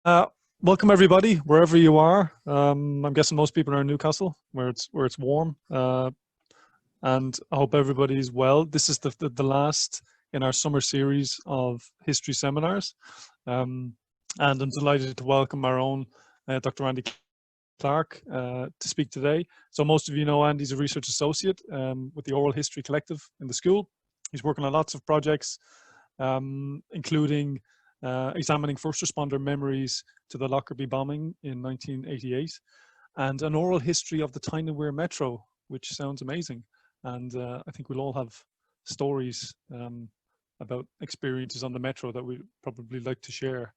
Uh, Welcome everybody, wherever you are. I'm guessing most people are in Newcastle, where it's warm, and I hope everybody's well. This is the last in our summer series of history seminars, and I'm delighted to welcome our own Dr. Andy Clark to speak today. So most of you know Andy's a research associate with the Oral History Collective in the school. He's working on lots of projects, including examining first responder memories to the Lockerbie bombing in 1988, and an oral history of the Tyne-and-Wear Metro, which sounds amazing. And I think we'll all have stories about experiences on the Metro that we'd probably like to share.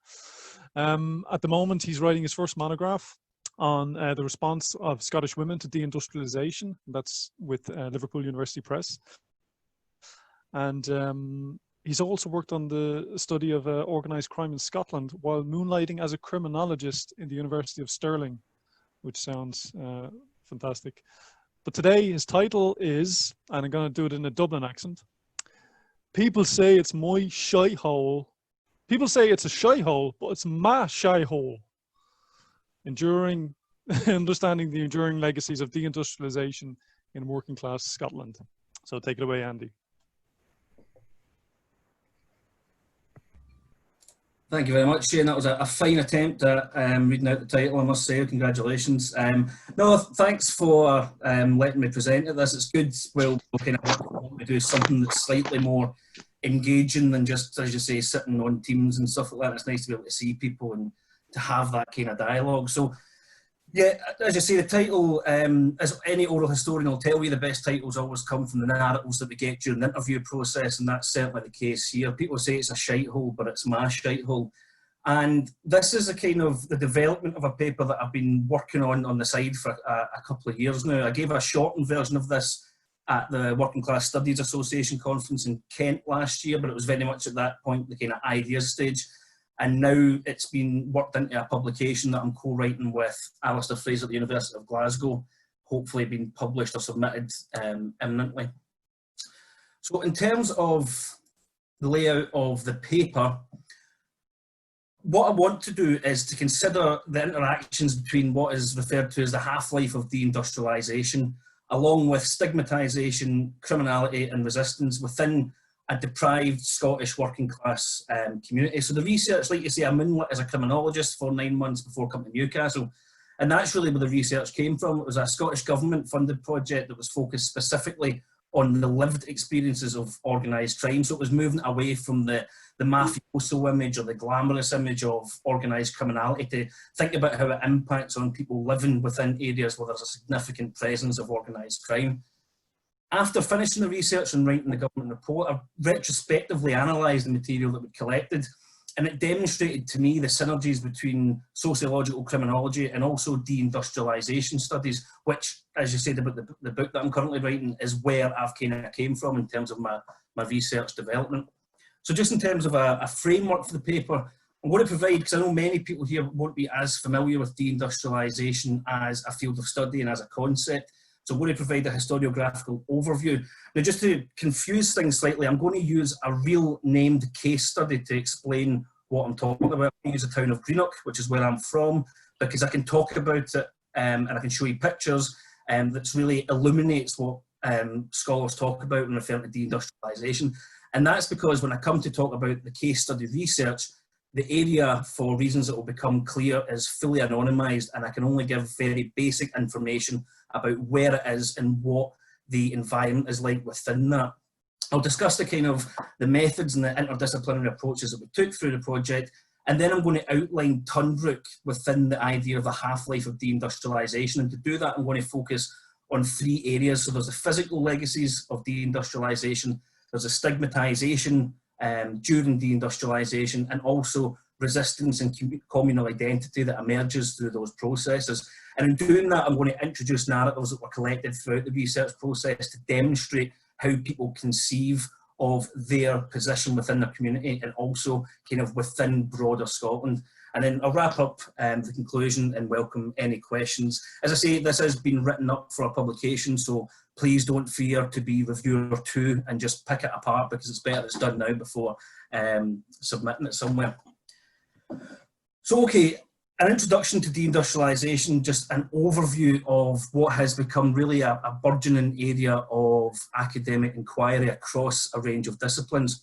At the moment, he's writing his first monograph on the response of Scottish women to deindustrialisation. That's with Liverpool University Press. And he's also worked on the study of organised crime in Scotland while moonlighting as a criminologist in the University of Stirling, which sounds fantastic. But today his title is, and I'm going to do it in a Dublin accent, People say it's my shy hole. People say it's a shy hole, but it's my shy hole. Understanding the enduring legacies of deindustrialisation in working class Scotland. So take it away, Andy. Thank you very much, Shane. That was a fine attempt at reading out the title, I must say. Congratulations. No, thanks for letting me present at this. It's good. We'll kind of do something that's slightly more engaging than just, as you say, sitting on Teams and stuff like that. It's nice to be able to see people and to have that kind of dialogue. So, yeah, as you say, the title, as any oral historian will tell you, the best titles always come from the narratives that we get during the interview process, and that's certainly the case here. People say it's a shite hole, but it's my shite hole. And this is a kind of the development of a paper that I've been working on the side for a couple of years now. I gave a shortened version of this at the Working Class Studies Association conference in Kent last year, but it was very much at that point the kind of ideas stage. And now it's been worked into a publication that I'm co-writing with Alistair Fraser at the University of Glasgow, hopefully being published or submitted imminently. So in terms of the layout of the paper, what I want to do is to consider the interactions between what is referred to as the half-life of deindustrialisation, along with stigmatisation, criminality and resistance within a deprived Scottish working class community. So the research, like you say, I moonlit as a criminologist for 9 months before coming to Newcastle. And that's really where the research came from. It was a Scottish government funded project that was focused specifically on the lived experiences of organised crime. So it was moving away from the mafioso image or the glamorous image of organised criminality to think about how it impacts on people living within areas where there's a significant presence of organised crime. After finishing the research and writing the government report, I retrospectively analysed the material that we collected, and it demonstrated to me the synergies between sociological criminology and also deindustrialisation studies, which, as you said about the book that I'm currently writing, is where I've kind of came from in terms of my research development. So just in terms of a framework for the paper, I'm going to provide, because I know many people here won't be as familiar with deindustrialisation as a field of study and as a concept. So I'm going to provide a historiographical overview. Now, just to confuse things slightly, I'm going to use a real named case study to explain what I'm talking about. I'm going to use the town of Greenock, which is where I'm from, because I can talk about it and I can show you pictures that really illuminates what scholars talk about when referring to deindustrialisation. And that's because when I come to talk about the case study research, the area, for reasons that will become clear, is fully anonymised, and I can only give very basic information about where it is and what the environment is like within that. I'll discuss the kind of the methods and the interdisciplinary approaches that we took through the project, and then I'm going to outline Tunbrooke within the idea of the half-life of deindustrialisation. And to do that, I'm going to focus on 3 areas. So there's the physical legacies of deindustrialisation, there's a stigmatisation during deindustrialisation, and also resistance and communal identity that emerges through those processes. And in doing that, I'm going to introduce narratives that were collected throughout the research process to demonstrate how people conceive of their position within their community and also kind of within broader Scotland. And then I'll wrap up the conclusion and welcome any questions. As I say, this has been written up for a publication, so please don't fear to be reviewer 2 and just pick it apart, because it's better it's done now before submitting it somewhere. So, okay, an introduction to deindustrialisation, just an overview of what has become really a burgeoning area of academic inquiry across a range of disciplines.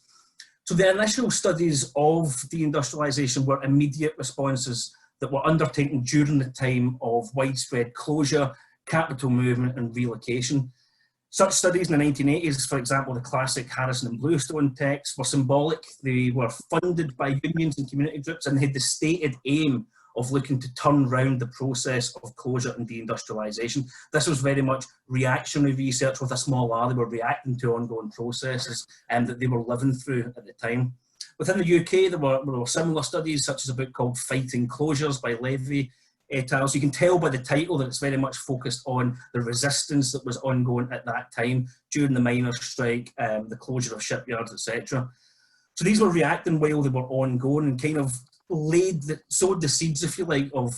So the initial studies of deindustrialisation were immediate responses that were undertaken during the time of widespread closure, capital movement and relocation. Such studies in the 1980s, for example, the classic Harrison and Bluestone texts, were symbolic. They were funded by unions and community groups and had the stated aim of looking to turn round the process of closure and deindustrialisation. This was very much reactionary research with a small r. They were reacting to ongoing processes that they were living through at the time. Within the UK, there were similar studies, such as a book called Fighting Closures by Levy et al. So you can tell by the title that it's very much focused on the resistance that was ongoing at that time during the miners' strike, the closure of shipyards, etc. So these were reacting while they were ongoing and kind of sowed the seeds, if you like, of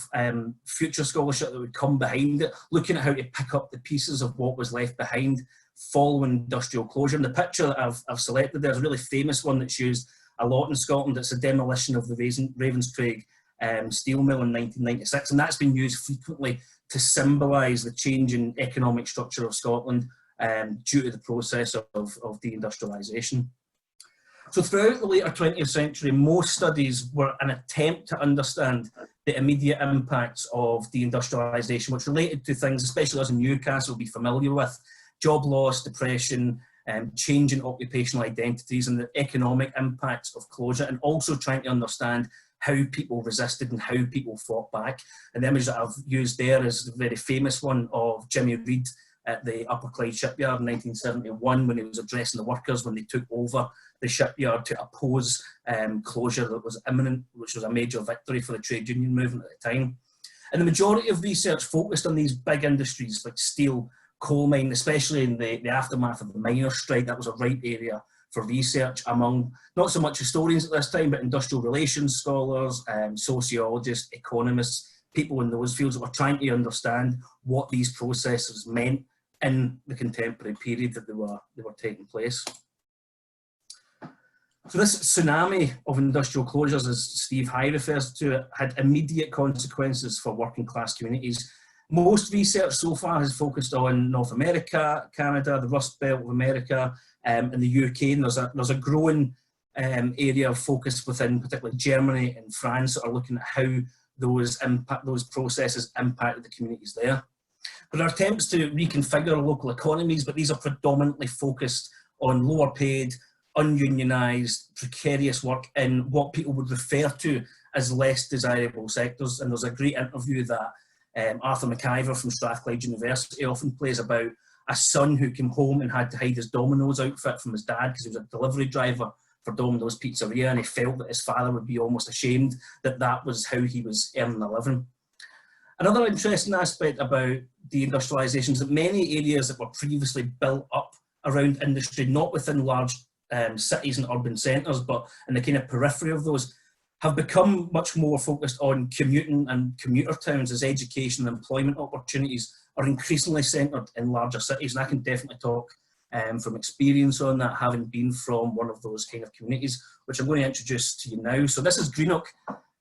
future scholarship that would come behind it, looking at how to pick up the pieces of what was left behind following industrial closure. And the picture that I've selected there is a really famous one that's used a lot in Scotland. It's a demolition of the Ravenscraig steel mill in 1996, and that's been used frequently to symbolise the change in economic structure of Scotland due to the process of deindustrialisation. So throughout the later 20th century, most studies were an attempt to understand the immediate impacts of deindustrialisation, which related to things, especially us in Newcastle, will be familiar with: job loss, depression, change in occupational identities, and the economic impacts of closure, and also trying to understand how people resisted and how people fought back. And the image that I've used there is the very famous one of Jimmy Reid at the Upper Clyde shipyard in 1971 when he was addressing the workers when they took over the shipyard to oppose closure that was imminent, which was a major victory for the trade union movement at the time. And the majority of research focused on these big industries like steel, coal mine, especially in the aftermath of the miners' strike. That was a ripe area for research among not so much historians at this time, but industrial relations scholars, sociologists, economists, people in those fields that were trying to understand what these processes meant in the contemporary period that they were taking place. So this tsunami of industrial closures, as Steve High refers to it, had immediate consequences for working class communities. Most research so far has focused on North America, Canada, the Rust Belt of America, and the UK, and there's a growing area of focus within particularly Germany and France that are looking at how those processes impacted the communities there. There are attempts to reconfigure local economies, but these are predominantly focused on lower paid, ununionised, precarious work in what people would refer to as less desirable sectors. And there's a great interview that Arthur McIver from Strathclyde University often plays about a son who came home and had to hide his Domino's outfit from his dad because he was a delivery driver for Domino's Pizzeria, and he felt that his father would be almost ashamed that that was how he was earning a living. Another interesting aspect about deindustrialisation is that many areas that were previously built up around industry, not within large cities and urban centres, but in the kind of periphery of those, have become much more focused on commuting and commuter towns, as education and employment opportunities are increasingly centred in larger cities. And I can definitely talk from experience on that, having been from one of those kind of communities, which I'm going to introduce to you now. So this is Greenock,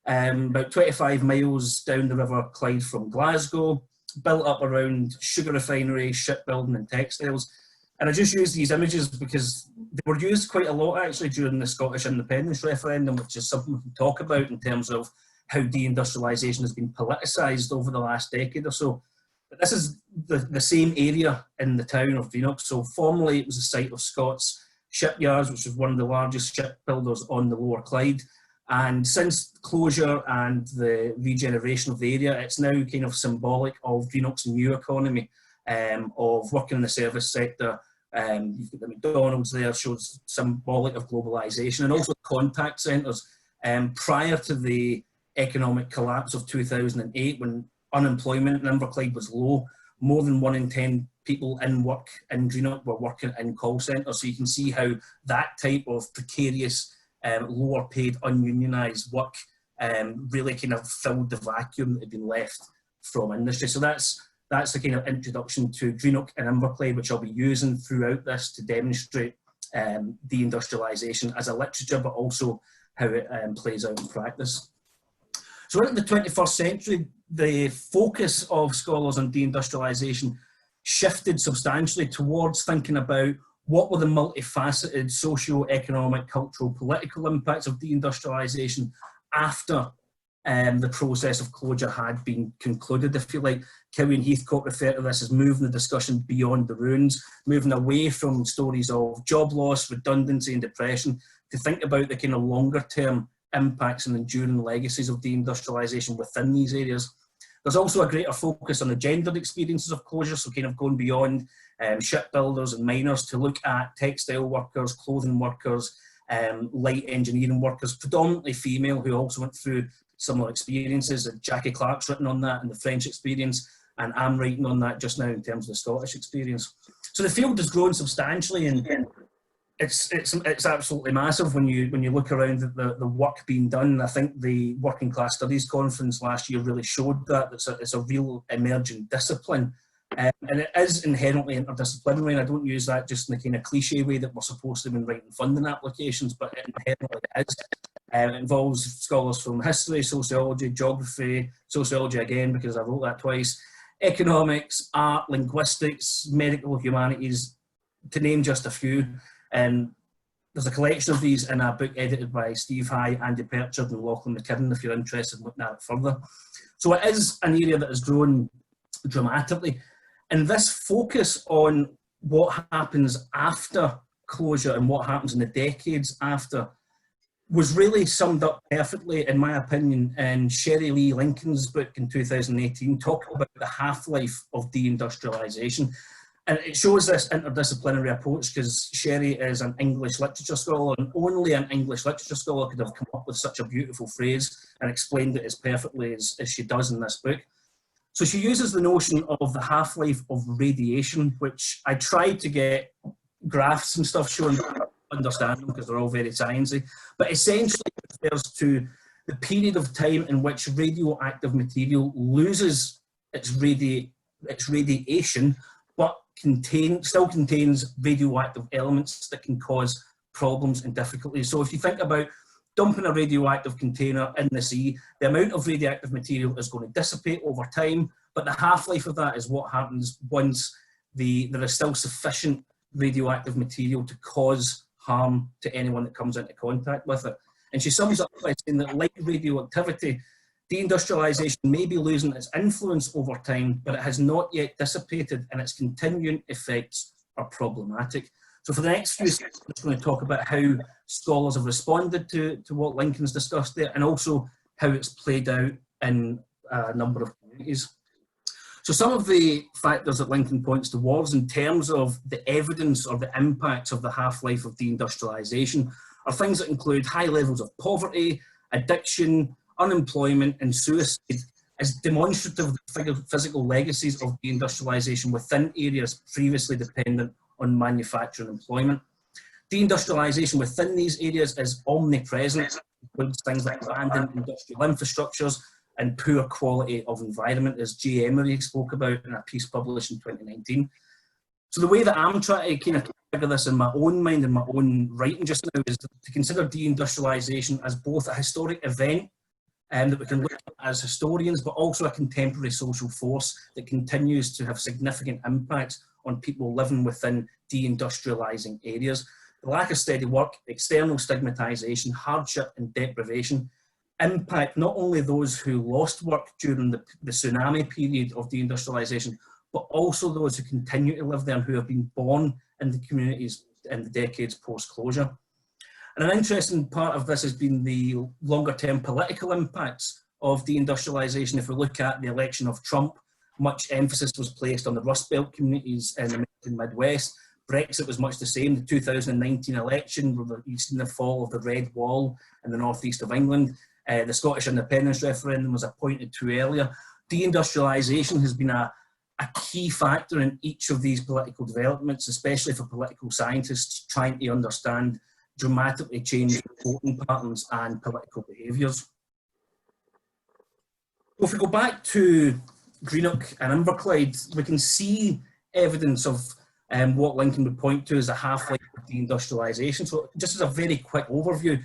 about 25 miles down the River Clyde from Glasgow, built up around sugar refinery, shipbuilding and textiles. And I just use these images because they were used quite a lot actually during the Scottish independence referendum, which is something we can talk about in terms of how deindustrialisation has been politicised over the last decade or so. But this is the same area in the town of Greenock. So formerly it was the site of Scott's Shipyards, which was one of the largest shipbuilders on the Lower Clyde. And since closure and the regeneration of the area, it's now kind of symbolic of Greenock's new economy, of working in the service sector. You've got the McDonald's there, shows symbolic of globalisation, and also contact centres. Prior to the economic collapse of 2008, when unemployment in Inverclyde was low, more than 1 in 10 people in work in Greenock were working in call centres. So you can see how that type of precarious, lower paid, ununionised work really kind of filled the vacuum that had been left from industry. So that's the kind of introduction to Greenock and Inverclyde, which I'll be using throughout this to demonstrate deindustrialisation as a literature, but also how it plays out in practice. So in the 21st century, the focus of scholars on deindustrialisation shifted substantially towards thinking about what were the multifaceted socio-economic, cultural, political impacts of deindustrialisation after the process of closure had been concluded, if you like. Cowie and Heathcote refer to this as moving the discussion beyond the ruins, moving away from stories of job loss, redundancy and depression to think about the kind of longer term impacts and enduring legacies of deindustrialisation within these areas. There's also a greater focus on the gendered experiences of closure, so kind of going beyond shipbuilders and miners to look at textile workers, clothing workers, light engineering workers, predominantly female, who also went through similar experiences. Jackie Clark's written on that in the French experience, and I'm writing on that just now in terms of the Scottish experience. So the field has grown substantially, and it's absolutely massive when you look around at the work being done. I think the Working Class Studies Conference last year really showed that it's a real emerging discipline, and it is inherently interdisciplinary. And I don't use that just in the kind of cliche way that we're supposed to be writing funding applications, but it inherently is. It involves scholars from history, sociology, geography, sociology again because I wrote that twice, economics, art, linguistics, medical humanities, to name just a few. And there's a collection of these in a book edited by Steve High, Andy Perchard and Lachlan McKinnon if you're interested in looking at it further. So it is an area that has grown dramatically. And this focus on what happens after closure and what happens in the decades after was really summed up perfectly, in my opinion, in Sherry Lee Linkon's book in 2018, talking about the half-life of deindustrialisation. And it shows this interdisciplinary approach because Sherry is an English literature scholar, and only an English literature scholar could have come up with such a beautiful phrase and explained it as perfectly as she does in this book. So she uses the notion of the half-life of radiation, which I tried to get graphs and stuff showing understand them because they're all very sciencey, but essentially it refers to the period of time in which radioactive material loses its radiation, but still contains radioactive elements that can cause problems and difficulties. So if you think about dumping a radioactive container in the sea, the amount of radioactive material is going to dissipate over time, but the half-life of that is what happens once there is still sufficient radioactive material to cause harm to anyone that comes into contact with it. And she sums up by saying that, like radioactivity, deindustrialisation may be losing its influence over time, but it has not yet dissipated, and its continuing effects are problematic. So for the next few slides, I'm just going to talk about how scholars have responded to what Linkon's discussed there, and also how it's played out in a number of communities. So some of the factors that Linkon points towards in terms of the evidence or the impacts of the half-life of deindustrialisation are things that include high levels of poverty, addiction, unemployment and suicide as demonstrative of the physical legacies of deindustrialisation within areas previously dependent on manufacturing employment. Deindustrialisation within these areas is omnipresent. It includes things like abandoned industrial infrastructures and poor quality of environment, as J. Emery spoke about in a piece published in 2019. So the way that I'm trying to kind of figure this in my own mind and my own writing just now is to consider deindustrialisation as both a historic event that we can look at as historians, but also a contemporary social force that continues to have significant impacts on people living within deindustrialising areas. The lack of steady work, external stigmatisation, hardship and deprivation impact not only those who lost work during the tsunami period of deindustrialisation, but also those who continue to live there and who have been born in the communities in the decades post-closure. And an interesting part of this has been the longer-term political impacts of deindustrialisation. If we look at the election of Trump, much emphasis was placed on the Rust Belt communities in the American Midwest. Brexit was much the same. The 2019 election, you've seen the fall of the Red Wall in the northeast of England. The Scottish independence referendum was appointed too earlier. Deindustrialisation has been a key factor in each of these political developments, especially for political scientists trying to understand dramatically changed voting patterns and political behaviours. So if we go back to Greenock and Inverclyde, we can see evidence of what Linkon would point to as a half-life of deindustrialisation. So just as a very quick overview,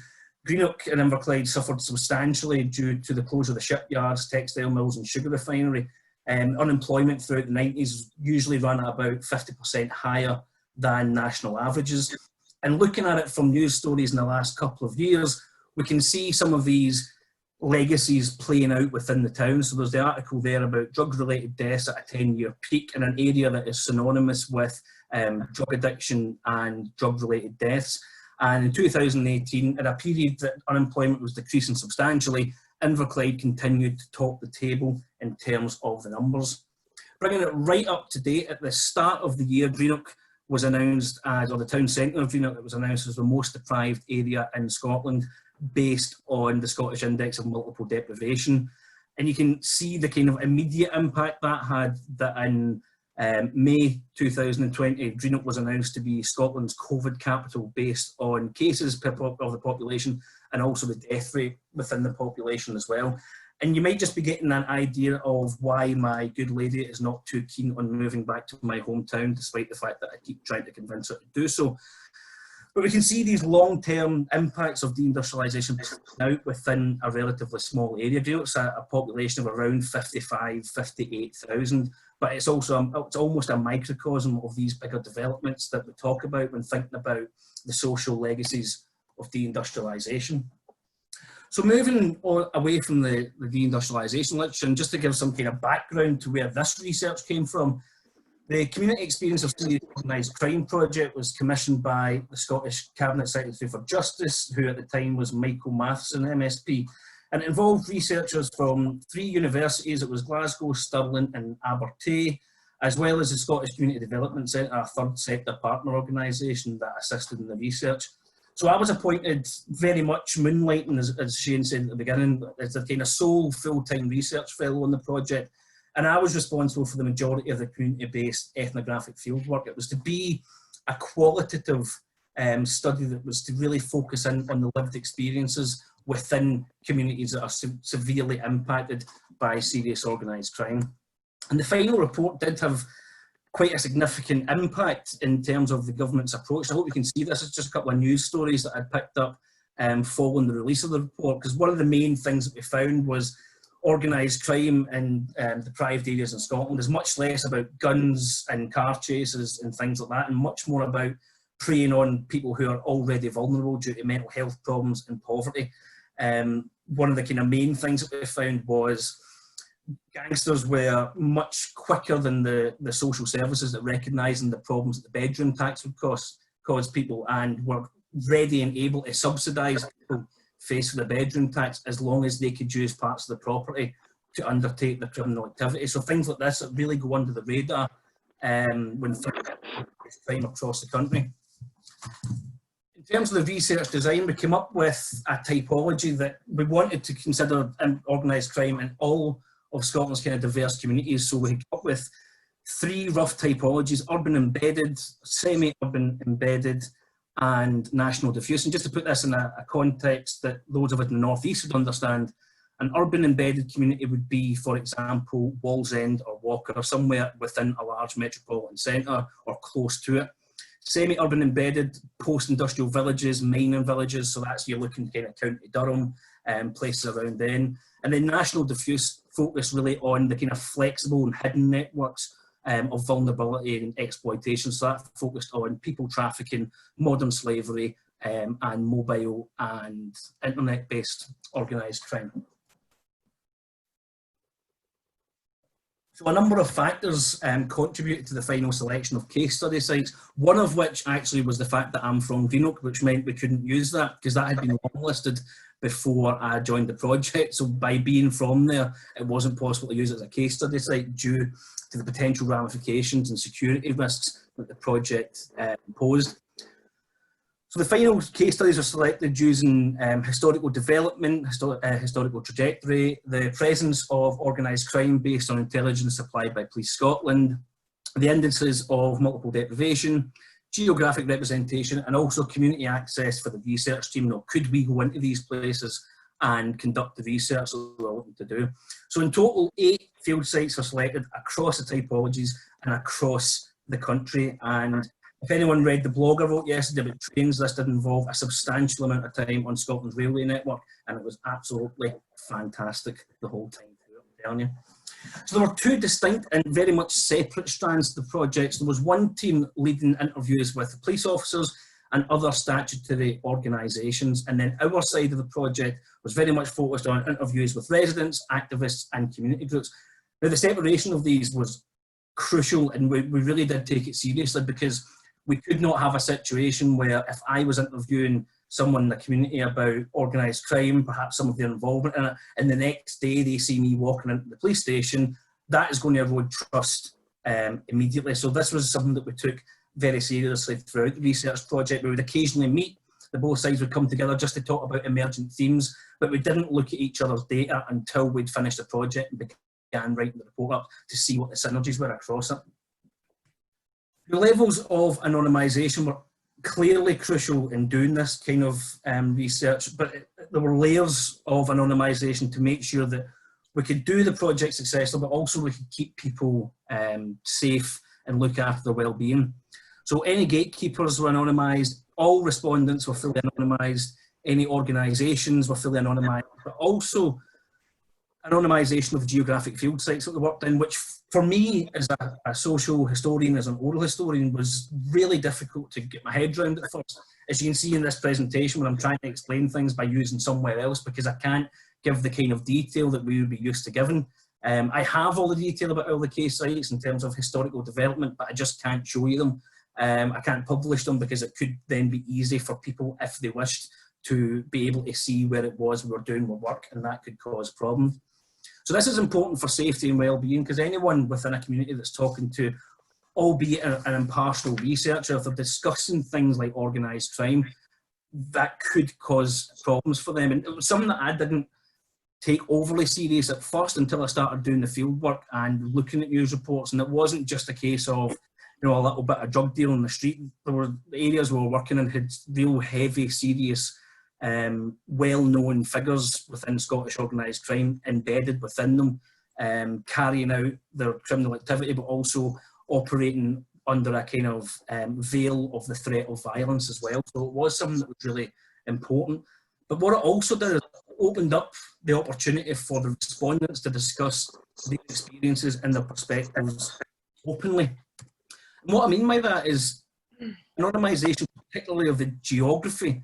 Greenock and Inverclyde suffered substantially due to the closure of the shipyards, textile mills and sugar refinery. Unemployment throughout the 90s usually ran at about 50% higher than national averages. And looking at it from news stories in the last couple of years, we can see some of these legacies playing out within the town. So there's the article there about drug-related deaths at a 10-year peak in an area that is synonymous with drug addiction and drug-related deaths. And in 2018, at a period that unemployment was decreasing substantially, Inverclyde continued to top the table in terms of the numbers. Bringing it right up to date, at the start of the year, Greenock was announced as, or the town centre of Greenock, it was announced as the most deprived area in Scotland, based on the Scottish Index of Multiple Deprivation. And you can see the kind of immediate impact that had, that in May 2020, Greenock was announced to be Scotland's COVID capital based on cases per of the population and also the death rate within the population as well. And you might just be getting an idea of why my good lady is not too keen on moving back to my hometown, despite the fact that I keep trying to convince her to do so. But we can see these long-term impacts of deindustrialisation out within a relatively small area. It's a population of around 58,000, but it's also it's almost a microcosm of these bigger developments that we talk about when thinking about the social legacies of deindustrialisation. So moving on away from the deindustrialisation literature, and just to give some kind of background to where this research came from, the Community Experience of Serious Organised Crime project was commissioned by the Scottish Cabinet Secretary for Justice, who at the time was Michael Matheson, MSP, and it involved researchers from 3 universities. It was Glasgow, Stirling and Abertay, as well as the Scottish Community Development Centre, a third sector partner organisation that assisted in the research. So I was appointed very much moonlighting, as Shane said at the beginning, as a kind of sole full-time research fellow on the project. And I was responsible for the majority of the community-based ethnographic fieldwork. It was to be a qualitative study that was to really focus in on the lived experiences within communities that are severely impacted by serious organised crime. And the final report did have quite a significant impact in terms of the government's approach. I hope you can see this. It's just a couple of news stories that I picked up following the release of the report, because one of the main things that we found was organised crime in deprived areas in Scotland is much less about guns and car chases and things like that, and much more about preying on people who are already vulnerable due to mental health problems and poverty. One of the kind of main things that we found was gangsters were much quicker than the social services at recognising the problems that the bedroom tax would cause people, and were ready and able to subsidise people faced with the bedroom tax as long as they could use parts of the property to undertake the criminal activity. So things like this that really go under the radar when crime across the country. In terms of the research design, we came up with a typology that we wanted to consider organised crime in all of Scotland's kind of diverse communities. So we came up with 3 rough typologies: urban embedded, semi-urban embedded, and national diffuse. And just to put this in a context that those of us in the northeast would understand, an urban embedded community would be, for example, Wallsend or Walker, or somewhere within a large metropolitan centre or close to it. Semi-urban embedded, post-industrial villages, mining villages, so that's you're looking kind of County Durham, places around then. And then national diffuse focus really on the kind of flexible and hidden networks of vulnerability and exploitation. So that focused on people trafficking, modern slavery, and mobile and internet-based organised crime. So a number of factors contributed to the final selection of case study sites, one of which actually was the fact that I'm from Greenock, which meant we couldn't use that because that had been longlisted before I joined the project. So by being from there, it wasn't possible to use it as a case study site due to the potential ramifications and security risks that the project posed. So the final case studies are selected using historical development, historical trajectory, the presence of organised crime based on intelligence supplied by Police Scotland, the indices of multiple deprivation, geographic representation, and also community access for the research team. Now, could we go into these places and conduct the research that we're looking to do? So in total, 8 field sites are selected across the typologies and across the country, and If anyone read the blog I wrote yesterday about trains, this did involve a substantial amount of time on Scotland's railway network, and it was absolutely fantastic the whole time through, I'm telling you. So there were two distinct and very much separate strands to the projects. There was one team leading interviews with police officers and other statutory organisations, and then our side of the project was very much focused on interviews with residents, activists and community groups. Now the separation of these was crucial, and we really did take it seriously, because we could not have a situation where if I was interviewing someone in the community about organised crime, perhaps some of their involvement in it, and the next day they see me walking into the police station, that is going to erode trust immediately. So this was something that we took very seriously throughout the research project. We would occasionally meet, the both sides would come together just to talk about emergent themes, but we didn't look at each other's data until we'd finished the project and began writing the report up to see what the synergies were across it. The levels of anonymisation were clearly crucial in doing this kind of research, but there were layers of anonymisation to make sure that we could do the project successfully, but also we could keep people safe and look after their well-being. So any gatekeepers were anonymised, all respondents were fully anonymised, any organisations were fully anonymised, but also anonymisation of geographic field sites that they worked in, which for me as a social historian, as an oral historian, was really difficult to get my head around at first. As you can see in this presentation, when I'm trying to explain things by using somewhere else, because I can't give the kind of detail that we would be used to giving. I have all the detail about all the case sites in terms of historical development, but I just can't show you them. I can't publish them because it could then be easy for people, if they wished, to be able to see where it was we were doing our work, and that could cause problems. So this is important for safety and well-being, because anyone within a community that's talking to, albeit an impartial researcher, if they're discussing things like organised crime, that could cause problems for them. And it was something that I didn't take overly serious at first until I started doing the field work and looking at news reports. And it wasn't just a case of, you know, a little bit of drug deal on the street. There were the areas we were working in had real heavy, serious, well-known figures within Scottish organised crime embedded within them, carrying out their criminal activity, but also operating under a kind of veil of the threat of violence as well. So it was something that was really important. But what it also did is opened up the opportunity for the respondents to discuss their experiences and their perspectives openly. And what I mean by that is anonymisation, particularly of the geography,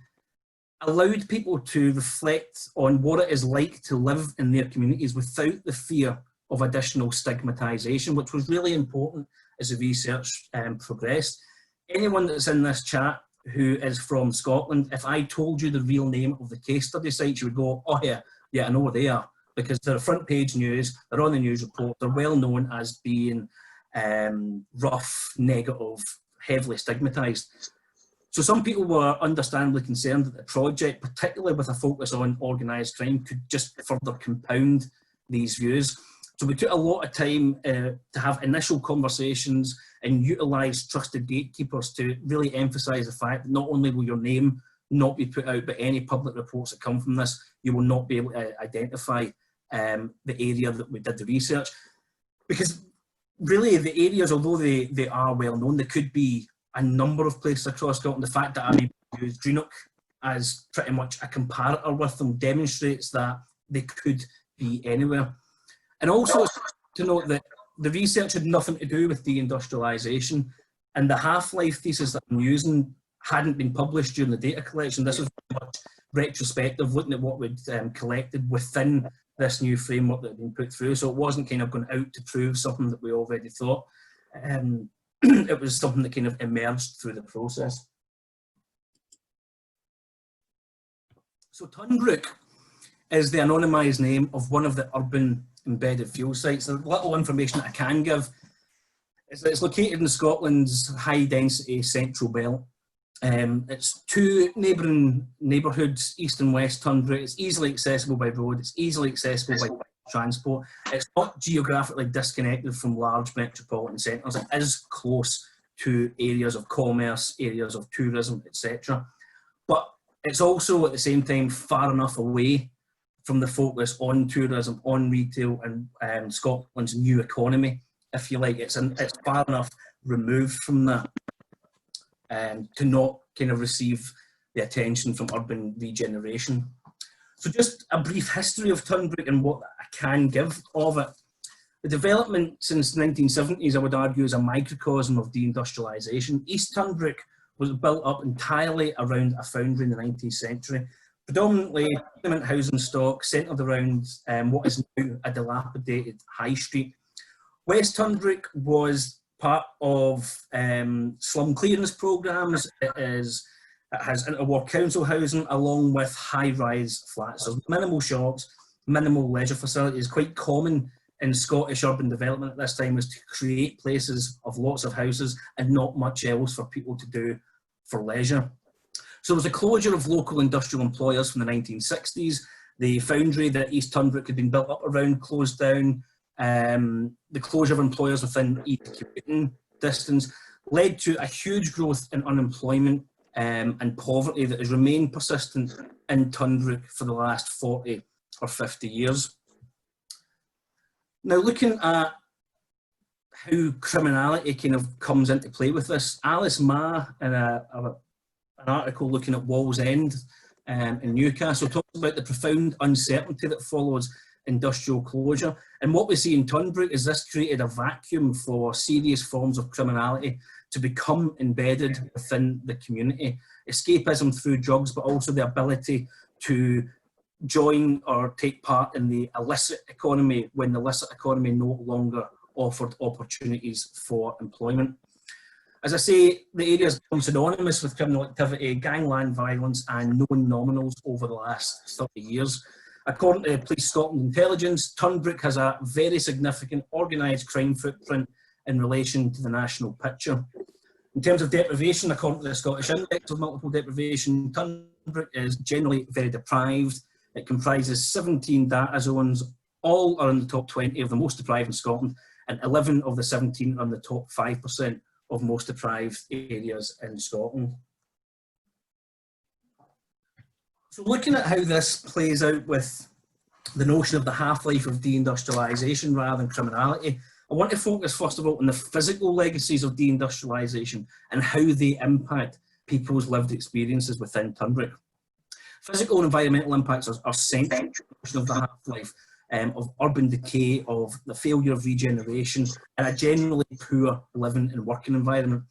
allowed people to reflect on what it is like to live in their communities without the fear of additional stigmatisation, which was really important as the research progressed. Anyone that's in this chat who is from Scotland, if I told you the real name of the case study sites, you would go, oh yeah, I know where they are, because they're front page news, they're on the news report, they're well known as being rough, negative, heavily stigmatised. So some people were understandably concerned that the project, particularly with a focus on organised crime, could just further compound these views. So we took a lot of time to have initial conversations and utilise trusted gatekeepers to really emphasise the fact that not only will your name not be put out, but any public reports that come from this, you will not be able to identify the area that we did the research. Because really the areas, although they are well known, there could be a number of places across Scotland. The fact that I used Greenock as pretty much a comparator with them demonstrates that they could be anywhere. And also to note that the research had nothing to do with deindustrialisation, and the half-life thesis that I'm using hadn't been published during the data collection. This was very much retrospective, looking at what we'd collected within this new framework that had been put through. So it wasn't kind of going out to prove something that we already thought. It was something that kind of emerged through the process. So Tunbrooke is the anonymised name of one of the urban embedded fuel sites. The little information that I can give is that it's located in Scotland's high density central belt. It's two neighbouring neighbourhoods, east and west Tunbrooke. It's easily accessible by road, it's easily accessible by transport. It's not geographically disconnected from large metropolitan centres. It is close to areas of commerce, areas of tourism, etc. But it's also at the same time far enough away from the focus on tourism, on retail, and Scotland's new economy, if you like. It's far enough removed from that. to not kind of receive the attention from urban regeneration. So just a brief history of Tunbrooke and what I can give of it. The development since the 1970s, I would argue, is a microcosm of deindustrialisation. East Tunbrooke was built up entirely around a foundry in the 19th century, predominantly tenement housing stock centred around what is now a dilapidated high street. West Tunbrooke was part of slum clearance programmes. It has interwar council housing along with high-rise flats. So minimal shops, minimal leisure facilities. Quite common in Scottish urban development at this time was to create places of lots of houses and not much else for people to do for leisure. So there was a closure of local industrial employers from the 1960s. The foundry that East Tunbrooke had been built up around closed down. The closure of employers within each commuting distance led to a huge growth in unemployment and poverty that has remained persistent in Tunbrooke for the last 40 or 50 years. Now, looking at how criminality kind of comes into play with this, Alice Ma, in an article looking at Wallsend in Newcastle, talks about the profound uncertainty that follows industrial closure. And what we see in Tunbrooke is this created a vacuum for serious forms of criminality to become embedded within the community. Escapism through drugs, but also the ability to join or take part in the illicit economy when the illicit economy no longer offered opportunities for employment. As I say, the area has become synonymous with criminal activity, gangland violence and known nominals over the last 30 years. According to Police Scotland Intelligence, Tunbrooke has a very significant organised crime footprint in relation to the national picture. In terms of deprivation, according to the Scottish Index of Multiple Deprivation, Tunbrooke is generally very deprived. It comprises 17 data zones, all are in the top 20 of the most deprived in Scotland, and 11 of the 17 are in the top 5% of most deprived areas in Scotland. So looking at how this plays out with the notion of the half-life of deindustrialisation rather than criminality, I want to focus first of all on the physical legacies of deindustrialisation and how they impact people's lived experiences within Tunbrooke. Physical and environmental impacts are central to the notion of the half-life of urban decay, of the failure of regeneration, and a generally poor living and working environment.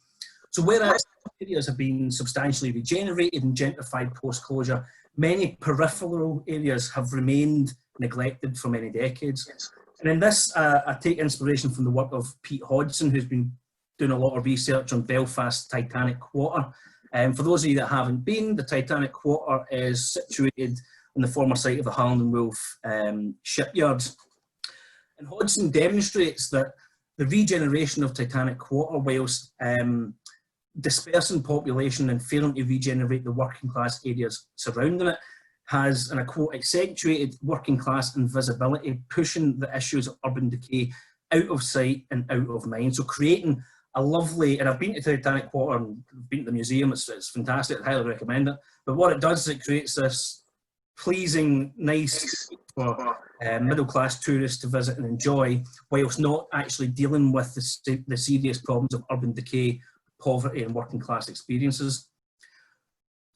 So whereas areas have been substantially regenerated and gentrified post-closure, many peripheral areas have remained neglected for many decades. And in this, I take inspiration from the work of Pete Hodgson, who's been doing a lot of research on Belfast's Titanic Quarter. For those of you that haven't been, the Titanic Quarter is situated on the former site of the Harland and Wolff shipyard. And Hodgson demonstrates that the regeneration of Titanic Quarter, whilst dispersing population and failing to regenerate the working class areas surrounding it, has, and I quote, accentuated working class invisibility, pushing the issues of urban decay out of sight and out of mind. So creating a lovely, and I've been to Titanic Quarter and been to the museum, it's fantastic, I highly recommend it. But what it does is it creates this pleasing, nice for middle class tourists to visit and enjoy, whilst not actually dealing with the serious problems of urban decay, poverty and working class experiences.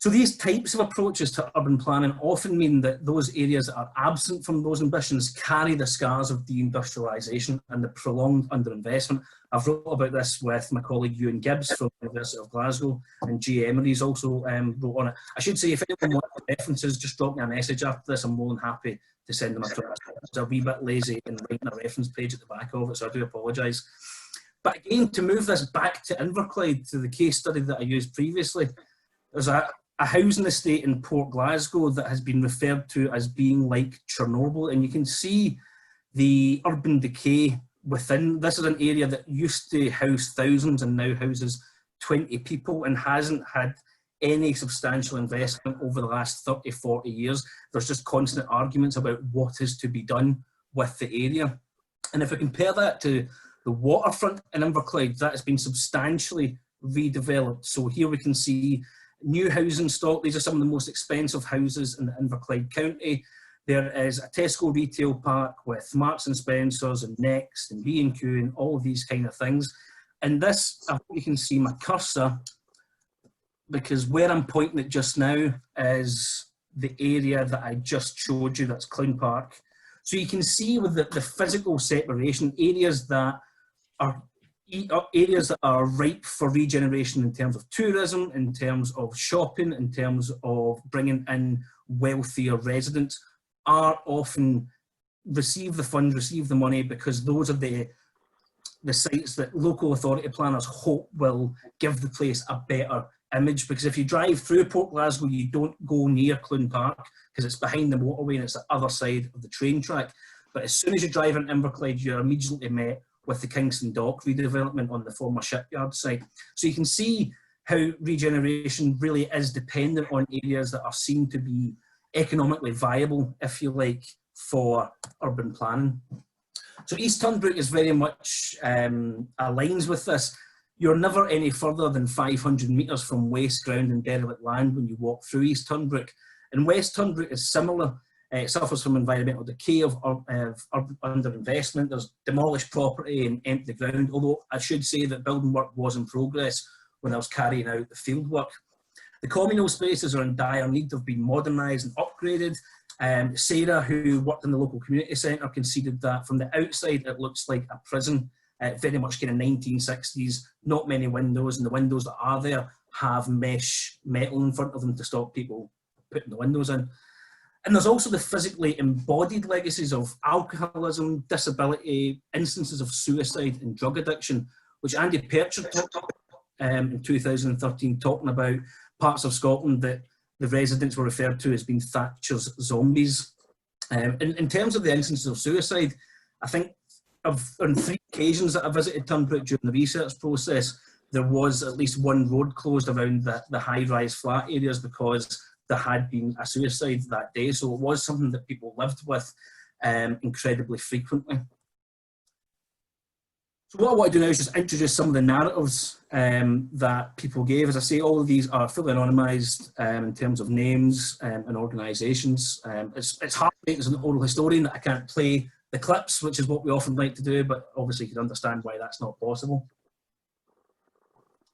So these types of approaches to urban planning often mean that those areas that are absent from those ambitions carry the scars of deindustrialisation and the prolonged underinvestment. I've wrote about this with my colleague Ewan Gibbs from the University of Glasgow, and G. Emery's also wrote on it. I should say, if anyone wants references, just drop me a message after this. I'm more than happy to send them across. It's a wee bit lazy in writing a reference page at the back of it, so I do apologise. But again, to move this back to Inverclyde, to the case study that I used previously, there's a housing estate in Port Glasgow that has been referred to as being like Chernobyl, and you can see the urban decay within. This is an area that used to house thousands and now houses 20 people and hasn't had any substantial investment over the last 30, 40 years. There's just constant arguments about what is to be done with the area. And if we compare that to the waterfront in Inverclyde, that has been substantially redeveloped. So here we can see new housing stock. These are some of the most expensive houses in the Inverclyde county. There is a Tesco retail park with Marks and Spencer's and Next and B&Q and all of these kind of things. And this, I hope you can see my cursor, because where I'm pointing at just now is the area that I just showed you, that's Clown Park. So you can see with the physical separation, areas that are ripe for regeneration in terms of tourism, in terms of shopping, in terms of bringing in wealthier residents, are often receive the funds, receive the money, because those are the sites that local authority planners hope will give the place a better image. Because if you drive through Port Glasgow, you don't go near Clown Park because it's behind the motorway and it's the other side of the train track. But as soon as you drive into Inverclyde, you're immediately met with the Kingston Dock redevelopment on the former shipyard site. So you can see how regeneration really is dependent on areas that are seen to be economically viable, if you like, for urban planning. So East Tunbrook is very much aligns with this. You're never any further than 500 metres from waste ground and derelict land when you walk through East Tunbrook. And West Tunbrook is similar. It suffers from environmental decay of underinvestment. There's demolished property and empty ground, although I should say that building work was in progress when I was carrying out the field work. The communal spaces are in dire need of being modernised and upgraded. Sarah, who worked in the local community centre, conceded that from the outside it looks like a prison, very much kind of 1960s, not many windows, and the windows that are there have mesh metal in front of them to stop people putting the windows in. And there's also the physically embodied legacies of alcoholism, disability, instances of suicide and drug addiction, which Andy Percher talked about in 2013, talking about parts of Scotland that the residents were referred to as being Thatcher's zombies. In terms of the instances of suicide, I think on 3 occasions that I visited Tunbrook during the research process, there was at least one road closed around the high-rise flat areas because there had been a suicide that day. So it was something that people lived with incredibly frequently. So what I want to do now is just introduce some of the narratives that people gave. As I say, all of these are fully anonymised in terms of names and organisations. It's hard as an oral historian that I can't play the clips, which is what we often like to do, but obviously you can understand why that's not possible.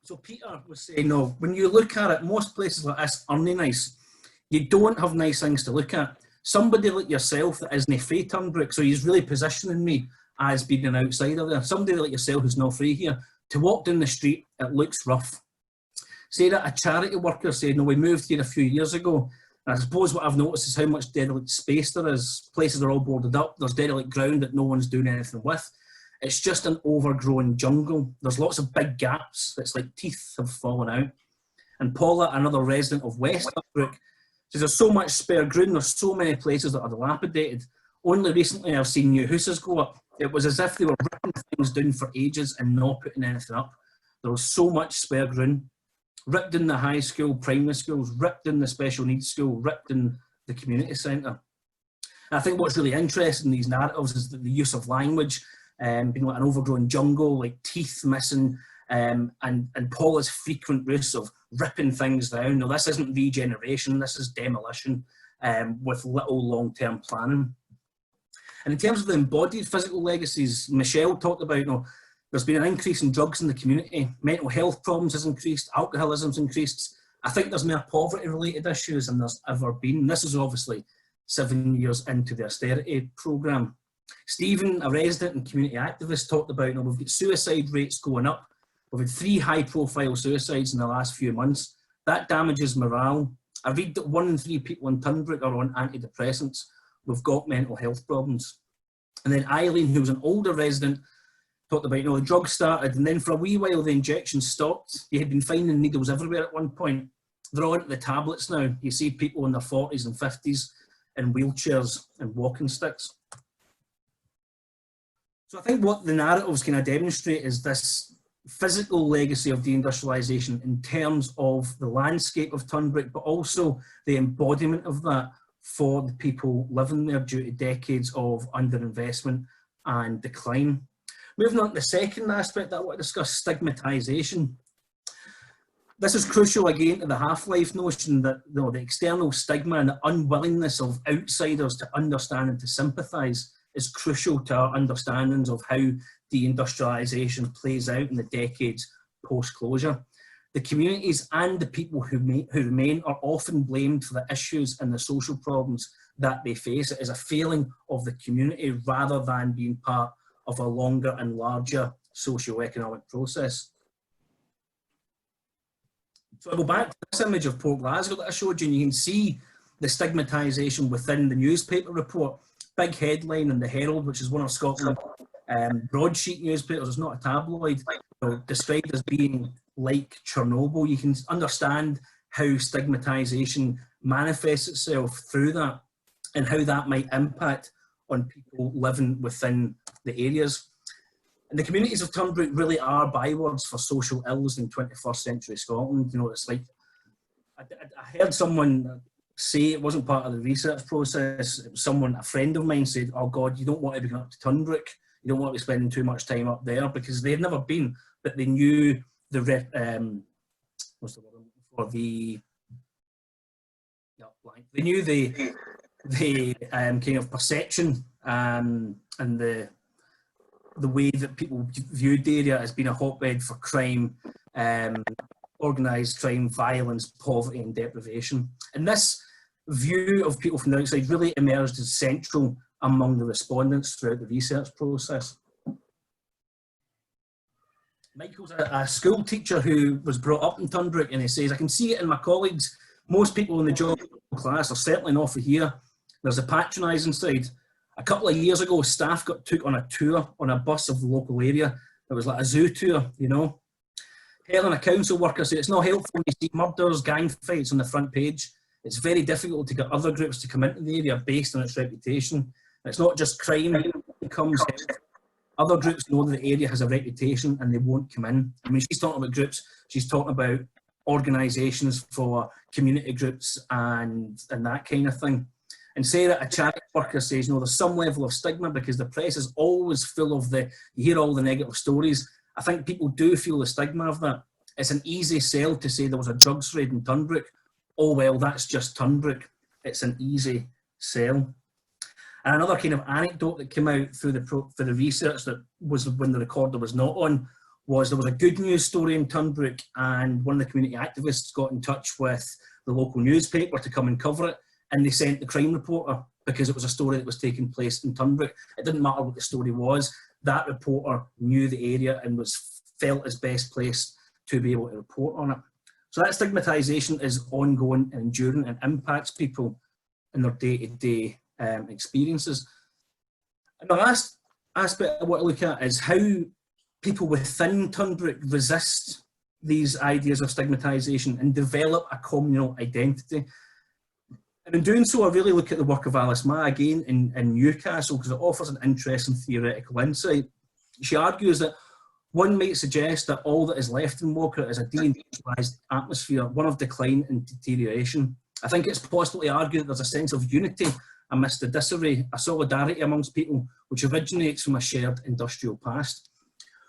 So Peter was saying, no, when you look at it, most places like this aren't nice. You don't have nice things to look at. Somebody like yourself that isn't frae Tunbrook, so he's really positioning me as being an outsider there. Somebody like yourself who's not free here, to walk down the street, it looks rough. Sarah, a charity worker, said, no, we moved here a few years ago. And I suppose what I've noticed is how much derelict space there is. Places are all boarded up. There's derelict ground that no one's doing anything with. It's just an overgrown jungle. There's lots of big gaps. It's like teeth have fallen out. And Paula, another resident of West Tunbrook, says there's so much spare ground. There's so many places that are dilapidated. Only recently I've seen new houses go up. It was as if they were ripping things down for ages and not putting anything up. There was so much spare ground. Ripped in the high school, primary schools, ripped in the special needs school, ripped in the community centre. I think what's really interesting in these narratives is that the use of language, being like an overgrown jungle, like teeth missing, and Paula's frequent use of ripping things down. No, this isn't regeneration, this is demolition with little long-term planning. And in terms of the embodied physical legacies, Michelle talked about, there's been an increase in drugs in the community, mental health problems has increased, alcoholism's increased. I think there's more poverty-related issues than there's ever been. This is obviously 7 years into the austerity programme. Stephen, a resident and community activist, talked about, we've got suicide rates going up. We've had 3 high-profile suicides in the last few months. That damages morale. I read that 1 in 3 people in Tunbrook are on antidepressants. We've got mental health problems. And then Eileen, who was an older resident, talked about, the drugs started, and then for a wee while the injections stopped. You had been finding needles everywhere at one point. They're all into the tablets now. You see people in their 40s and 50s in wheelchairs and walking sticks. So I think what the narratives kind of demonstrate is this physical legacy of deindustrialisation in terms of the landscape of Tunbrook, but also the embodiment of that for the people living there due to decades of underinvestment and decline. Moving on to the second aspect that I want to discuss, stigmatisation. This is crucial again to the half-life notion that the external stigma and the unwillingness of outsiders to understand and to sympathise is crucial to our understandings of how deindustrialisation plays out in the decades post-closure. the communities and the people who remain are often blamed for the issues and the social problems that they face. It is a failing of the community rather than being part of a longer and larger socio-economic process. So I go back to this image of Port Glasgow that I showed you, and you can see the stigmatisation within the newspaper report. Big headline in the Herald, which is one of Scotland's broadsheet newspapers, it's not a tabloid, described as being like Chernobyl. You can understand how stigmatisation manifests itself through that and how that might impact on people living within the areas. And the communities of Tunbrooke really are bywords for social ills in 21st century Scotland. You know, it's like, I heard someone say, it wasn't part of the research process, it was someone, a friend of mine said, oh God, you don't want to be going up to Tunbrooke, you don't want to be spending too much time up there, because they'd never been, but they knew the, what's the word I'm looking for, they knew the kind of perception and the way that people viewed the area as being a hotbed for crime, organised crime, violence, poverty and deprivation. And this view of people from the outside really emerged as central among the respondents throughout the research process. Michael's a school teacher who was brought up in Tunbrooke, and he says, I can see it in my colleagues. Most people in the job class are certainly not for here. There's a patronising side. A couple of years ago, staff got took on a tour on a bus of the local area. It was like a zoo tour, you know. Helen, a council worker, said it's not helpful when you see murders, gang fights on the front page. It's very difficult to get other groups to come into the area based on its reputation. And it's not just crime that becomes health. Other groups know that the area has a reputation and they won't come in. I mean, she's talking about groups, she's talking about organisations for community groups and that kind of thing. And Sarah, a charity worker, says, you know, there's some level of stigma because the press is always full of you hear all the negative stories. I think people do feel the stigma of that. It's an easy sell to say there was a drugs raid in Tunbrooke. Oh, well, that's just Tunbrooke. It's an easy sell. And another kind of anecdote that came out through for the research that was when the recorder was not on was there was a good news story in Tunbrooke, and one of the community activists got in touch with the local newspaper to come and cover it, and they sent the crime reporter because it was a story that was taking place in Tunbrooke. It didn't matter what the story was. That reporter knew the area and was felt as best placed to be able to report on it. So that stigmatisation is ongoing and enduring and impacts people in their day-to-day experiences. And the last aspect I want to look at is how people within Tunbrooke resist these ideas of stigmatisation and develop a communal identity. And in doing so, I really look at the work of Alice Ma again in Newcastle, because it offers an interesting theoretical insight. She argues that one might suggest that all that is left in Walker is a deindustrialised atmosphere, one of decline and deterioration. I think it's possible to argue that there's a sense of unity amidst the disarray, a solidarity amongst people which originates from a shared industrial past.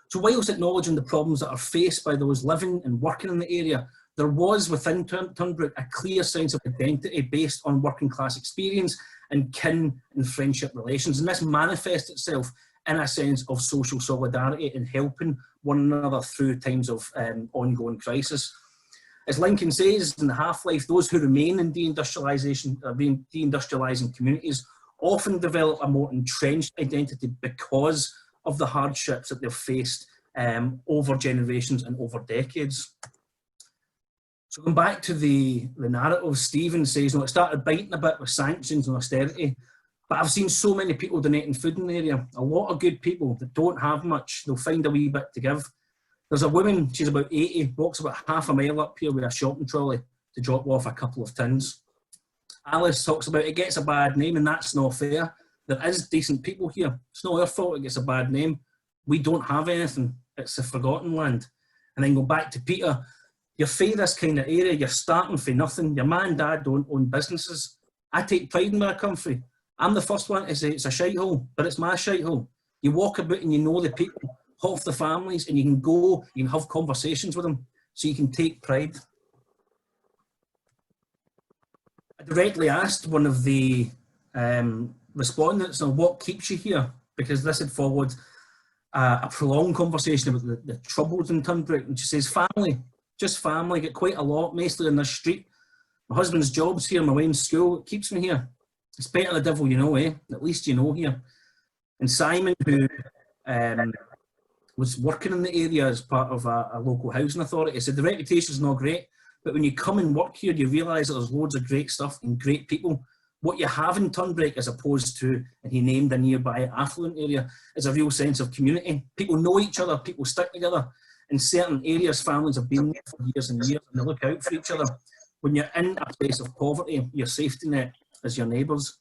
So whilst acknowledging the problems that are faced by those living and working in the area, there was within Tunbrooke a clear sense of identity based on working class experience and kin and friendship relations. And this manifests itself in a sense of social solidarity and helping one another through times of ongoing crisis. As Linkon says in the Half-Life, those who remain in deindustrialising communities often develop a more entrenched identity because of the hardships that they've faced over generations and over decades. So going back to the narrative, Stephen says, it started biting a bit with sanctions and austerity, but I've seen so many people donating food in the area, a lot of good people that don't have much, they'll find a wee bit to give. There's a woman, she's about 80, walks about half a mile up here with a shopping trolley to drop off a couple of tins. Alice talks about it gets a bad name, and that's not fair. There is decent people here. It's not our fault it gets a bad name. We don't have anything. It's a forgotten land. And then go back to Peter. You're from this kind of area, you're starting from nothing. Your mum and dad don't own businesses. I take pride in where I come from. I'm the first one to say it's a shithole, but it's my shithole. You walk about and you know the people, half the families, and you can go, you can have conversations with them, so you can take pride. I directly asked one of the respondents on what keeps you here, because this had followed a prolonged conversation about the troubles in Tunbrooke, and she says family. just family, get quite a lot, mostly in this street. My husband's job's here, my wife's school, it keeps me here. It's better the devil you know, eh? At least you know here. And Simon, who was working in the area as part of a local housing authority, said the reputation's not great, but when you come and work here, you realise that there's loads of great stuff and great people. What you have in Tunbrooke, as opposed to, and he named a nearby affluent area, is a real sense of community. People know each other, people stick together. In certain areas, families have been there for years and years, and they look out for each other. When you're in a place of poverty, your safety net is your neighbours.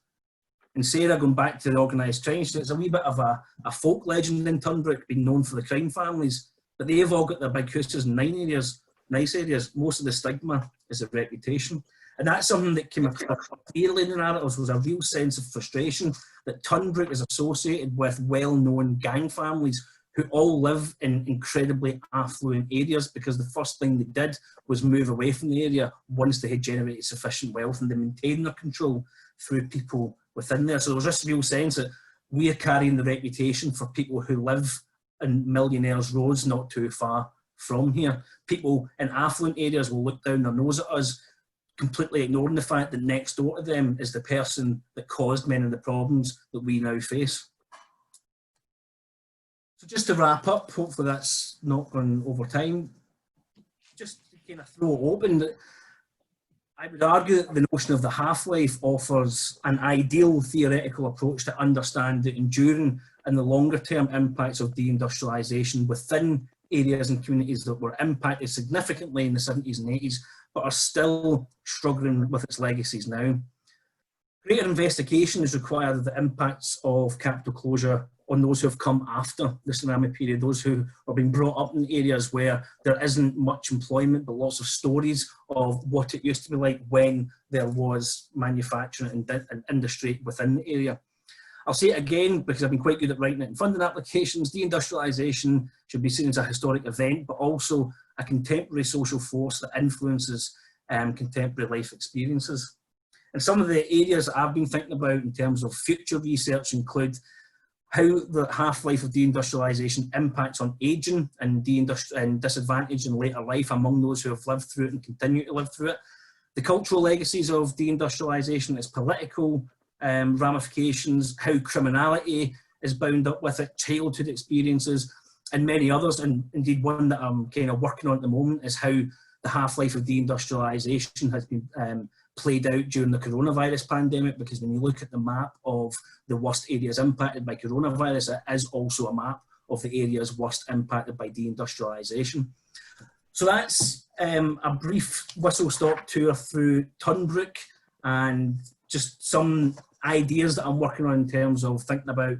And Sarah, going back to the organised crime, it's a wee bit of a folk legend in Tunbrooke, being known for the crime families, but they've all got their big houses in nice areas. Most of the stigma is a reputation. And that's something that came across clearly in the narratives, was a real sense of frustration that Tunbrooke is associated with well-known gang families who all live in incredibly affluent areas, because the first thing they did was move away from the area once they had generated sufficient wealth, and they maintained their control through people within there. So there was this real sense that we are carrying the reputation for people who live in millionaires' roads not too far from here. People in affluent areas will look down their nose at us, completely ignoring the fact that next door to them is the person that caused many of the problems that we now face. So just to wrap up, hopefully that's not gone over time, just to kind of throw it open, that I would argue that the notion of the half-life offers an ideal theoretical approach to understand the enduring and the longer-term impacts of deindustrialisation within areas and communities that were impacted significantly in the 70s and 80s, but are still struggling with its legacies now. Greater investigation is required of the impacts of capital closure on those who have come after the tsunami period, those who are being brought up in areas where there isn't much employment, but lots of stories of what it used to be like when there was manufacturing and industry within the area. I'll say it again because I've been quite good at writing it in funding applications. Deindustrialisation should be seen as a historic event, but also a contemporary social force that influences contemporary life experiences. And some of the areas that I've been thinking about in terms of future research include how the half-life of deindustrialisation impacts on ageing and disadvantage in later life among those who have lived through it and continue to live through it. The cultural legacies of deindustrialisation, its political ramifications, how criminality is bound up with it, childhood experiences, and many others. And indeed, one that I'm kind of working on at the moment is how the half-life of deindustrialisation has been played out during the coronavirus pandemic, because when you look at the map of the worst areas impacted by coronavirus, it is also a map of the areas worst impacted by deindustrialisation. So that's a brief whistle-stop tour through Tunbrooke and just some ideas that I'm working on in terms of thinking about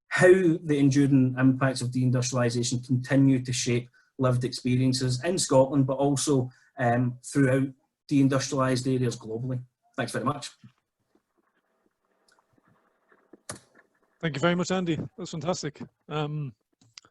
how the enduring impacts of deindustrialisation continue to shape lived experiences in Scotland, but also throughout deindustrialised areas globally. Thanks very much. Thank you very much, Andy. That was fantastic.